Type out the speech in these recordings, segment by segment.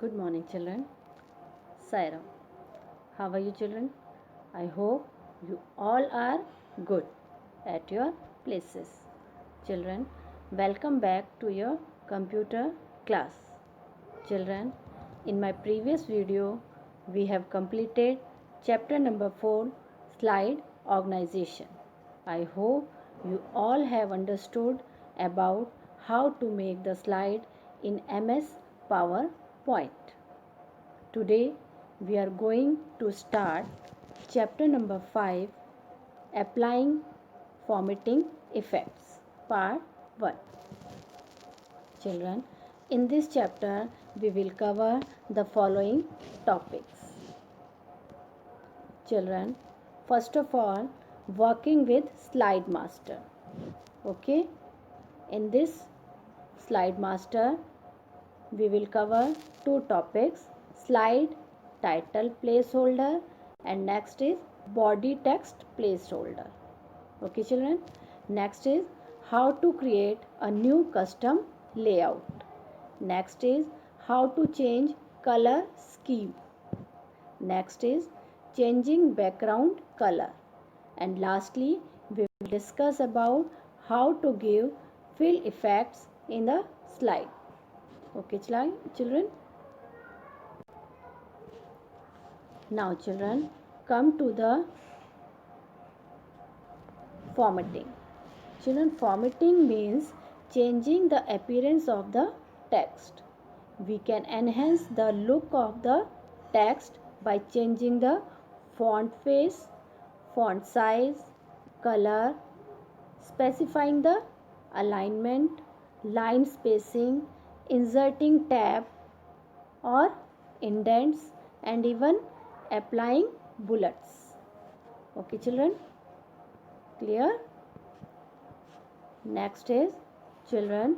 Good morning, children. Saira. How are you, children? I hope you all are good at your places. Children, welcome back to your computer class. Children, in my previous video, we have completed chapter number 4, slide organization. I hope you all have understood about how to make the slide in MS PowerPoint. Today we are going to start chapter number 5, applying formatting effects, part 1. Children, in this chapter we will cover the following topics. Children, first of all, working with slide master. Okay, in this slide master we will cover two topics: slide title placeholder and next is body text placeholder. Okay, children, next is how to create a new custom layout. Next is how to change color scheme. Next is changing background color, and lastly we will discuss about how to give fill effects in the slide. Okay, children. Now, children, come to the formatting. Children, formatting means changing the appearance of the text. We can enhance the look of the text by changing the font face, font size, color, specifying the alignment, line spacing, inserting tab or indents, and even applying bullets. Okay, children, clear? Next is, children,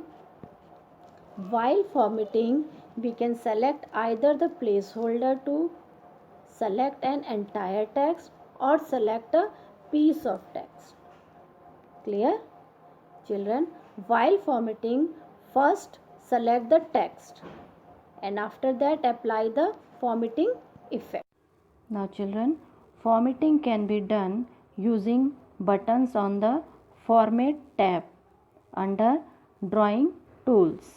while formatting we can select either the placeholder to select an entire text or select a piece of text. Clear? Children, while formatting, first select the text and after that apply the formatting effect. Now, children, formatting can be done using buttons on the Format tab under Drawing Tools.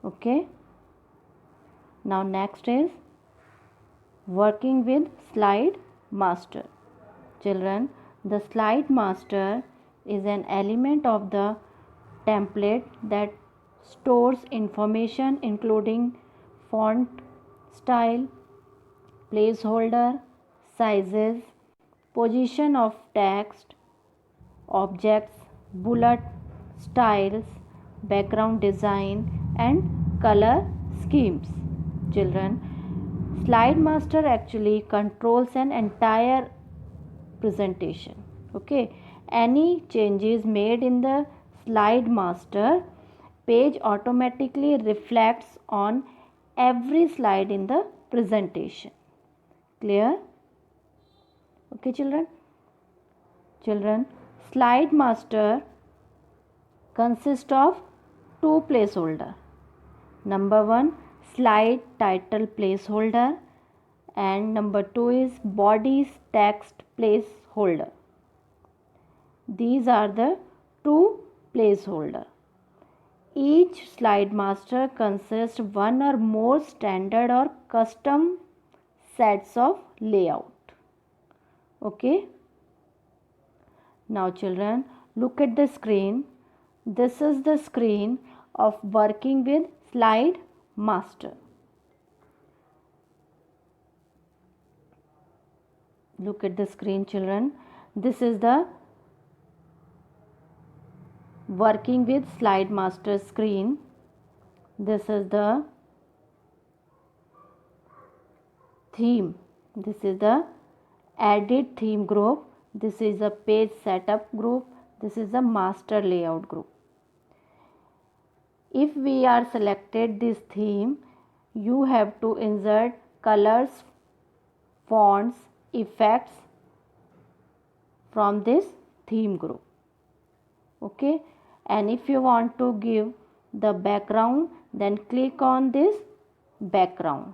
Okay. Now, next is working with Slide Master. Children, the Slide Master is an element of the template that stores information including font style, placeholder, sizes, position of text, objects, bullet styles, background design, and color schemes. Children, Slide Master actually controls an entire presentation. Okay, any changes made in the Slide Master page automatically reflects on every slide in the presentation. Clear? Okay, children. Slide Master consists of two placeholder. Number 1, slide title placeholder, and number 2 is body text placeholder. These are the two placeholder. Each slide master consists one or more standard or custom sets of layout. Okay. Now, children, look at the screen. This is the screen of working with Slide Master. Look at the screen, children. This is the working with Slide Master screen. This is the theme. This is the edit theme group. This is a page setup group. This is a master layout group. If we are selected this theme, you have to insert colors, fonts, effects from this theme group. Okay, and if you want to give the background, then click on this background.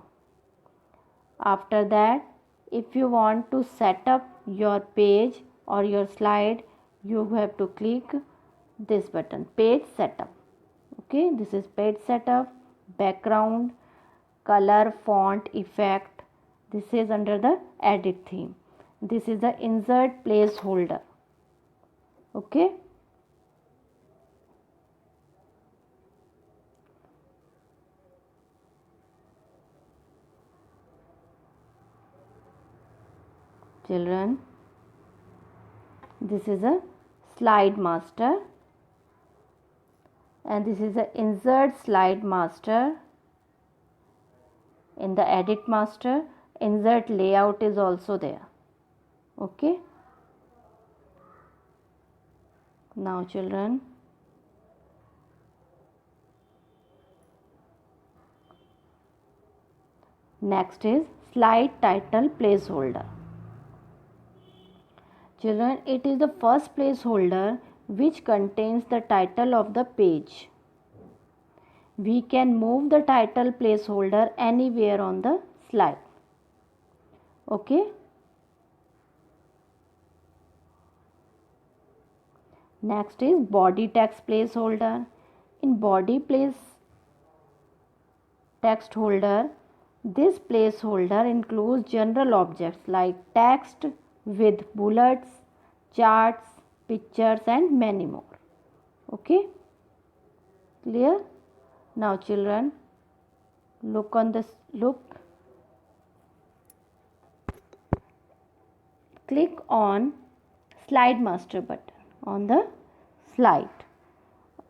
After that, if you want to set up your page or your slide, you have to click this button, page setup. Okay, this is page setup, background, color, font, effect. This is under the edit theme. This is the insert placeholder. Okay. Children, this is a slide master and this is a insert slide master. In the edit master, insert layout is also there. Okay. Now children, next is slide title placeholder. Children, it is the first placeholder which contains the title of the page. We can move the title placeholder anywhere on the slide. Okay. Next is body text placeholder. In body place text holder, this placeholder includes general objects like text with bullets, charts, pictures and many more. Okay. Clear? Now children, look on this, click on slide master button on the slide.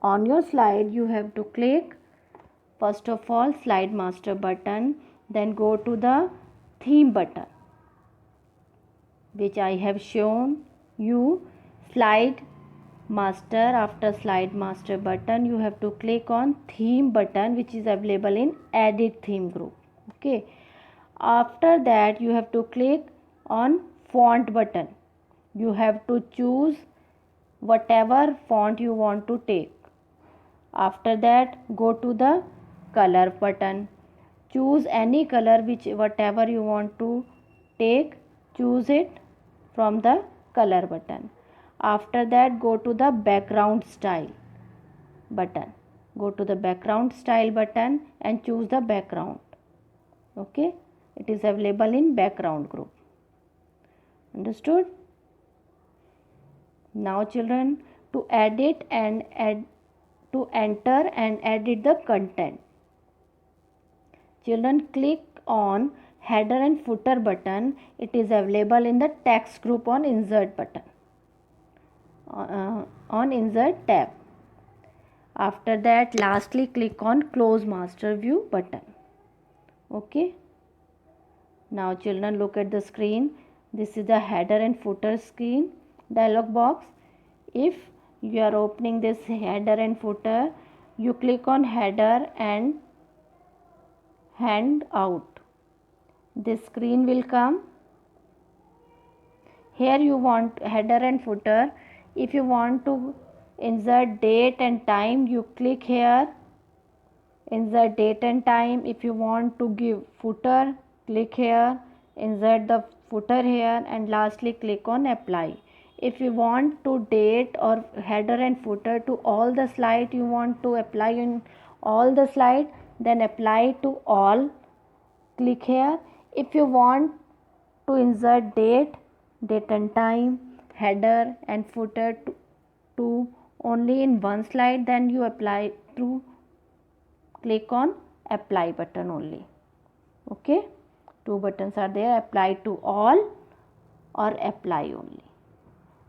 On your slide you have to click first of all slide master button, then go to the theme button which I have shown you. Slide master, after slide master button you have to click on theme button which is available in edit theme group. Okay. After that you have to click on font button. You have to choose whatever font you want to take. After that go to the color button. Choose any color whatever you want to take, choose it from the color button. After that go to the background style button. Go to the background style button and choose the background. Okay. It is available in background group. Understood? Now children, to edit and to enter and edit the content. Children, click on header and footer button. It is available in the text group on insert button. On insert tab. After that lastly click on close master view button. Okay. Now children, look at the screen. This is the header and footer screen dialog box. If you are opening this header and footer, you click on header and handout. This screen will come. Here you want header and footer. If you want to insert date and time, you click here, insert date and time. If you want to give footer, click here, insert the footer here and lastly click on apply. If you want to date or header and footer to all the slide you want to apply in all the slide, then apply to all, click here. If you want to insert date and time, header and footer to only in one slide, then you apply through, click on apply button only. Okay. Two buttons are there, apply to all or apply only.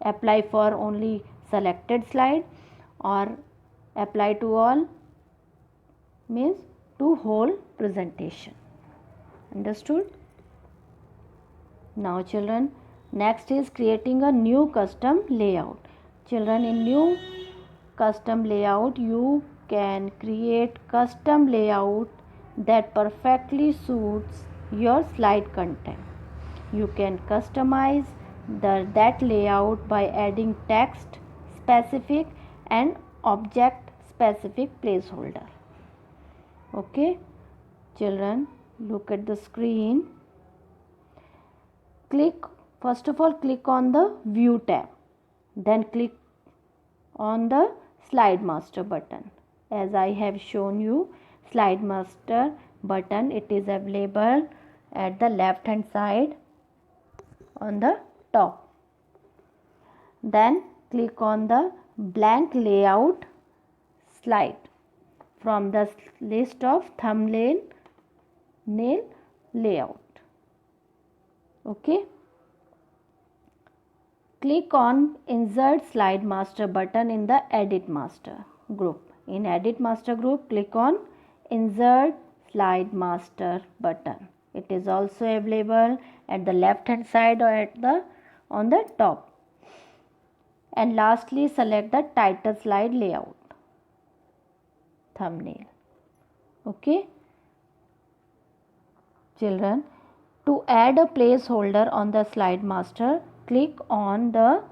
Apply for only selected slide or apply to all means to whole presentation. Understood? Now children, next is creating a new custom layout. Children, in new custom layout you can create custom layout that perfectly suits your slide content. You can customize that layout by adding text specific and object specific placeholder. Okay. Children, look at the screen. First of all, click on the View tab. Then click on the Slide Master button. As I have shown you, Slide Master button, it is available at the left hand side on the top. Then click on the Blank Layout slide from the list of thumbnail layout. Okay. Click on Insert Slide Master button in the Edit Master group. In Edit Master group, click on Insert Slide Master button. It is also available at the left hand side or on the top. And lastly, select the title slide layout thumbnail. Okay. Children, to add a placeholder on the Slide Master, click on the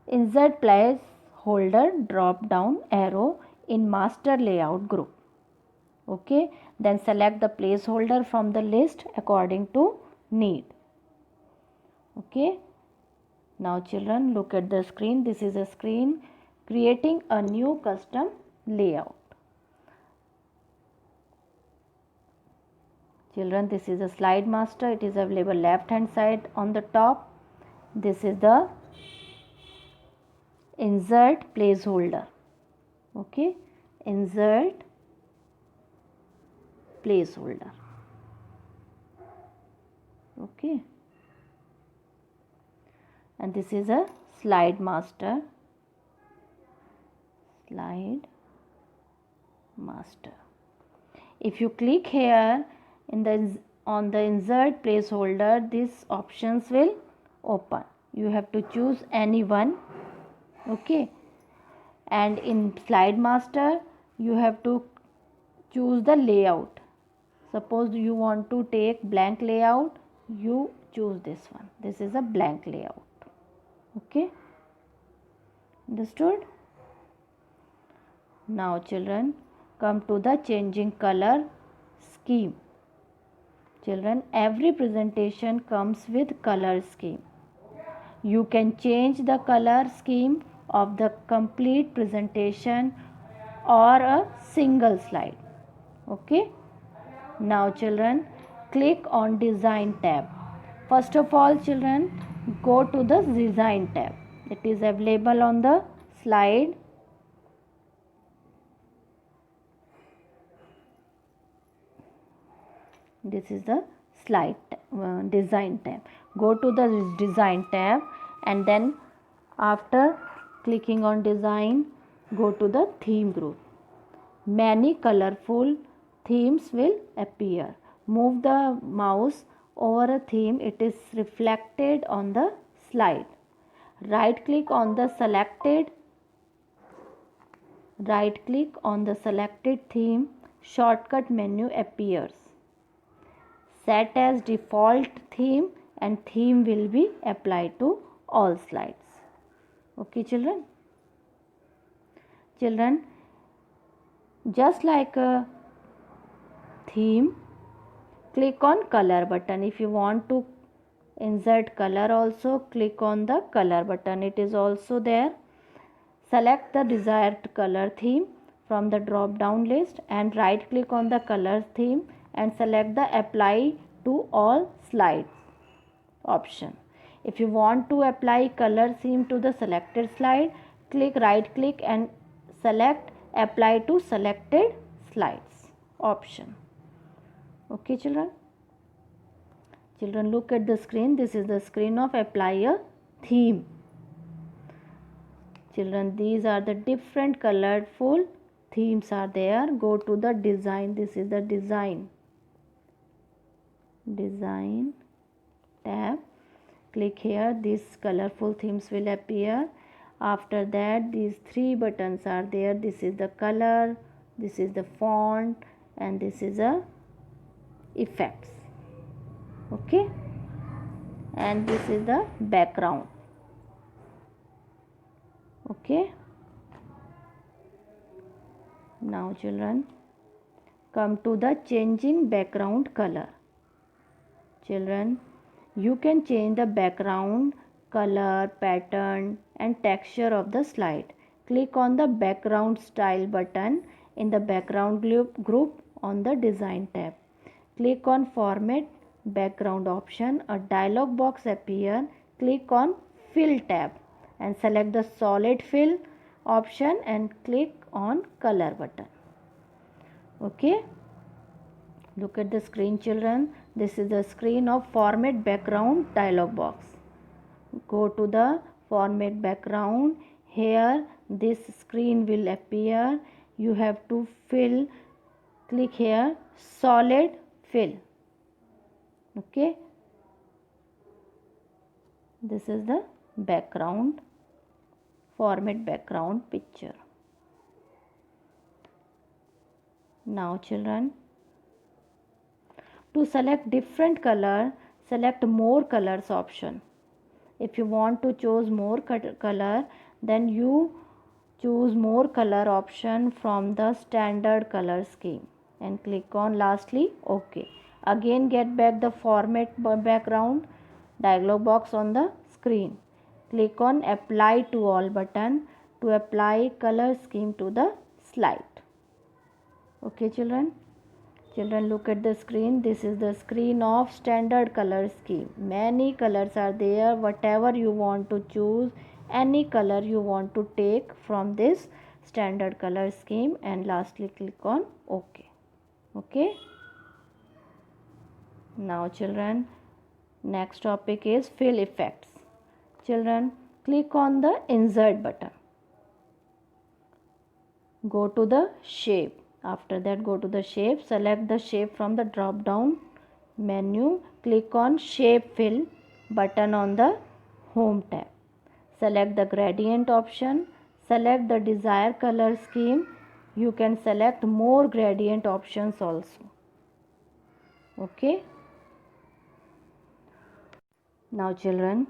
Insert Placeholder drop down arrow in Master Layout group. Okay, then select the placeholder from the list according to need. Okay, now children, look at the screen. This is a screen creating a new custom layout. Children, this is a Slide Master. It is available left hand side on the top. This is the Insert Placeholder. Okay, Insert Placeholder. Okay, and this is a Slide Master. Slide Master. If you click here on the Insert Placeholder, these options will open. You have to choose any one. Okay, and in Slide Master you have to choose the layout. Suppose you want to take blank layout, you choose this one. This is a blank layout. Okay, understood? Now children, come to the changing color scheme. Children, every presentation comes with color scheme. You can change the color scheme of the complete presentation or a single slide. Okay. Now children, click on Design tab. First of all children, go to the Design tab. It is available on the slide. This is the Design tab. Go to the Design tab and then after clicking on Design, go to the Theme group. Many colorful themes will appear. Move the mouse over a theme, it is reflected on the slide. Right click on the selected theme, shortcut menu appears. Set as default theme and theme will be applied to all slides. Okay children? Children, just like a theme, click on color button. If you want to insert color also, click on the color button. It is also there. Select the desired color theme from the drop down list and right click on the color theme and select the apply to all slides option. If you want to apply color theme to the selected slide, right click and select apply to selected slides option. Okay children? Children, look at the screen. This is the screen of apply a theme. Children, these are the different colorful themes are there. Go to the design. This is the design tab. Click here. These colorful themes will appear. After that, these three buttons are there. This is the color, this is the font, and this is a effects. Okay, and this is the background. Okay, now children, come to the changing background color. Children, you can change the background color, pattern and texture of the slide. Click on the background style button in the background group on the design tab. Click on format background option. A dialog box appears. Click on fill tab and select the solid fill option and click on color button. Okay. Look at the screen, children. This is the screen of format background dialog box. Go to the format background. Here this screen will appear. You have to fill. Click here solid fill. Okay. This is the background, format background picture. Now children, to select different color, select more colors option. If you want to choose more color, then you choose more color option from the standard color scheme and click on lastly OK. Again get back the format background dialog box on the screen. Click on apply to all button to apply color scheme to the slide. Okay children. Children, look at the screen. This is the screen of standard color scheme. Many colors are there. Whatever you want to choose, any color you want to take from this standard color scheme and lastly click on OK. Okay. Now children, next topic is fill effects. Children, click on the insert button. Go to the shape. After that, go to the shape. Select the shape from the drop down menu. Click on shape fill button on the home tab. Select the gradient option. Select the desired color scheme. You can select more gradient options also. Okay. Now children,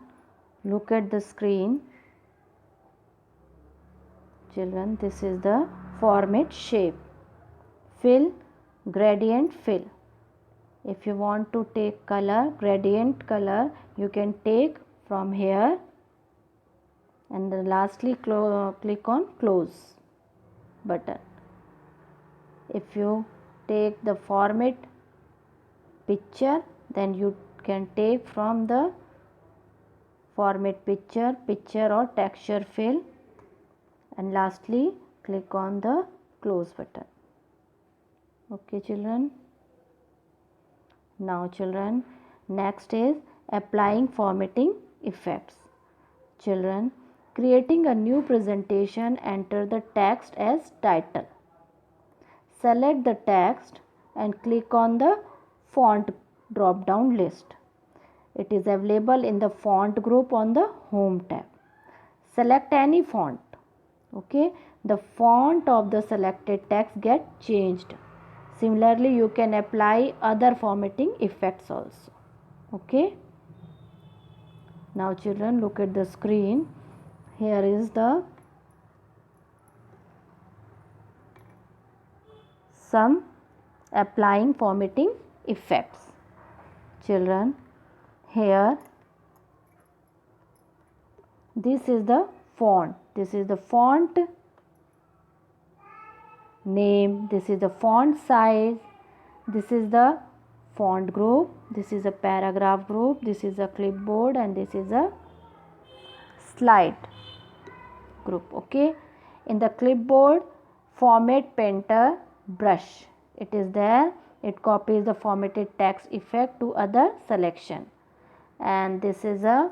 look at the screen. Children, this is the format shape. Fill, gradient fill. If you want to take color, gradient color, you can take from here and then lastly click on close button. If you take the format picture, then you can take from the format picture or texture fill and lastly click on the close button. Okay children. Now children, next is applying formatting effects. Children, creating a new presentation, enter the text as title. Select the text and click on the font drop down list. It is available in the font group on the home tab. Select any font. Okay, the font of the selected text get changed. Similarly, you can apply other formatting effects also. Okay. Now children, look at the screen. Here is the some applying formatting effects. Children, here this is the font. This is the font name, this is the font size, this is the font group, this is a paragraph group, this is a clipboard and this is a slide group. Okay, in the clipboard format painter brush, it is there. It copies the formatted text effect to other selection. And this is a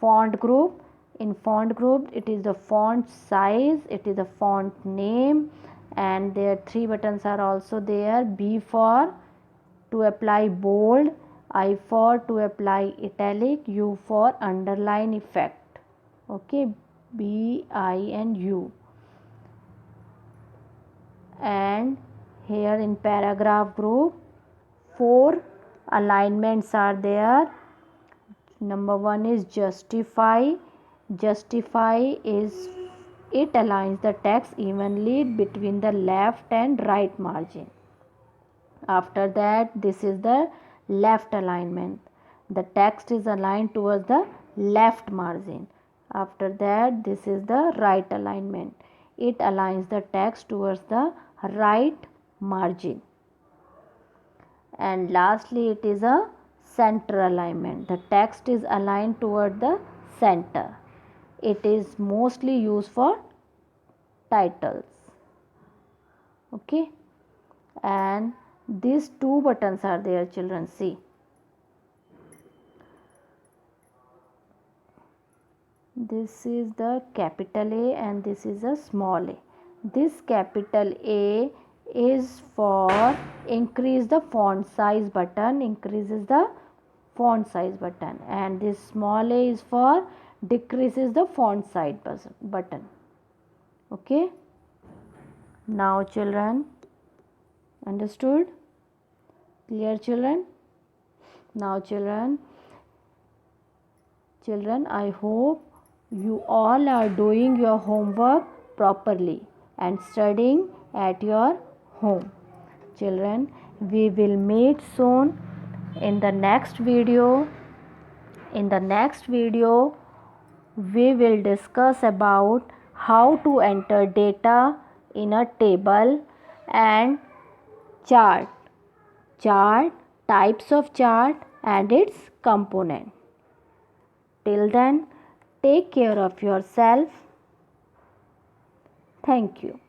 font group. In font group, it is the font size, it is the font name, and there 3 buttons are also there. B for to apply bold, I for to apply italic, U for underline effect. Okay, B, I and U. And here in paragraph group, 4 alignments are there. Number 1 is justify. Justify is It aligns the text evenly between the left and right margin. After that, this is the left alignment. The text is aligned towards the left margin. After that, this is the right alignment. It aligns the text towards the right margin. And lastly, it is a center alignment. The text is aligned toward the center. It is mostly used for titles. Okay, and these two buttons are there, children. See, this is the capital A and this is a small a. This capital A is for increase the font size button, increases the font size button, and this small a is for decreases the font size button. Okay, now children, understood? Clear, children? Now children, I hope you all are doing your homework properly and studying at your home. Children, we will meet soon in the next video. In the next video, we will discuss about how to enter data in a table and chart, types of chart and its component. Till then, take care of yourself. Thank you.